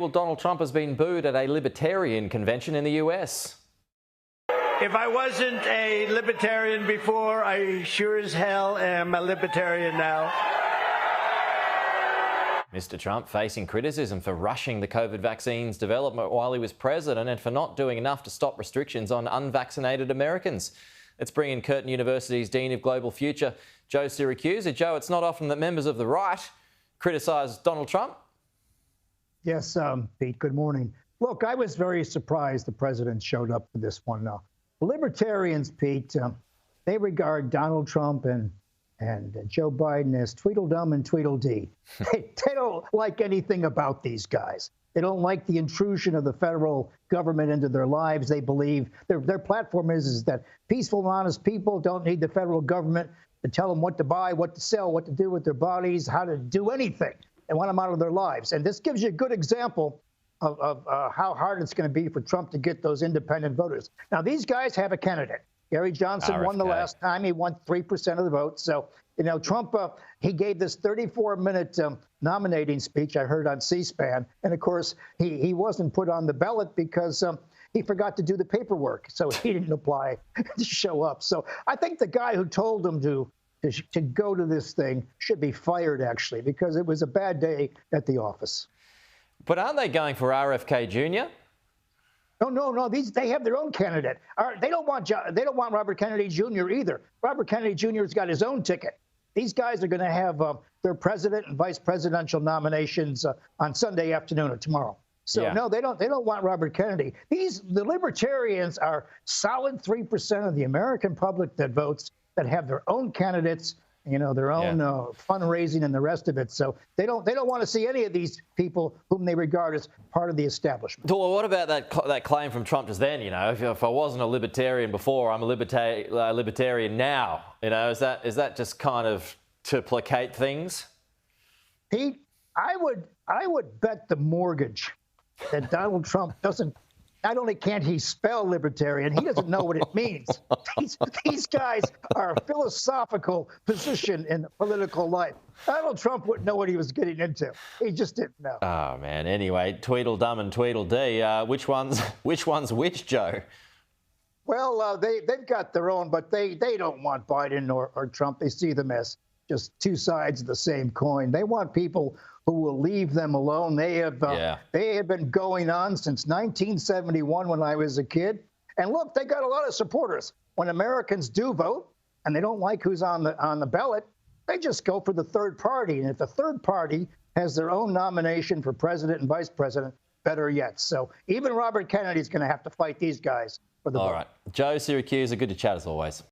Well, Donald Trump has been booed at a Libertarian convention in the US. If I wasn't a Libertarian before, I sure as hell am a Libertarian now. Mr. Trump facing criticism for rushing the COVID vaccine's development while he was president and for not doing enough to stop restrictions on unvaccinated Americans. Let's bring in Curtin University's Dean of Global Future, Joe Siracusa. Joe, it's not often that members of the right criticise Donald Trump. Yes, Pete, good morning. Look, I was very surprised the president showed up for this one. Libertarians, Pete, they regard Donald Trump and Joe Biden as Tweedledumb and Tweedledee. They don't like anything about these guys. They don't like the intrusion of the federal government into their lives. They believe their platform is that peaceful and honest people don't need the federal government to tell them what to buy, what to sell, what to do with their bodies, how to do anything. They want them out of their lives. And this gives you a good example of how hard it's going to be for Trump to get those independent voters. Now, these guys have a candidate. Gary Johnson won the last time. He won 3% of the vote. So, you know, Trump, he gave this 34-minute nominating speech I heard on C-SPAN. And, of course, he wasn't put on the ballot because he forgot to do the paperwork. So he didn't apply to show up. So I think the guy who told him to go to this thing should be fired, actually, because it was a bad day at the office. But aren't they going for RFK Jr.? No. They have their own candidate. They don't want Robert Kennedy Jr. either. Robert Kennedy Jr. has got his own ticket. These guys are going to have their president and vice presidential nominations on Sunday afternoon or tomorrow. So no, they don't want Robert Kennedy. The Libertarians are solid 3% of the American public that votes, that have their own candidates, you know, their own fundraising and the rest of it. So they don't want to see any of these people whom they regard as part of the establishment. Well, what about that claim from Trump just then? You know, if I wasn't a libertarian before, I'm a libertarian now. You know, is that just kind of to placate things? Pete, I would bet the mortgage that Donald Trump doesn't. Not only can't he spell libertarian, he doesn't know what it means. These guys are a philosophical position in political life. Donald Trump wouldn't know what he was getting into. He just didn't know. Oh, man. Anyway, Tweedledum and Tweedledee. Which one's which, Joe? Well, they've got their own, but they don't want Biden or Trump. They see them as just two sides of the same coin. They want people who will leave them alone. They have been going on since 1971 when I was a kid. And look, they got a lot of supporters. When Americans do vote and they don't like who's on the ballot, they just go for the third party. And if the third party has their own nomination for president and vice president, better yet. So even Robert Kennedy is going to have to fight these guys for the vote. All right. Joe Siracusa, good to chat as always.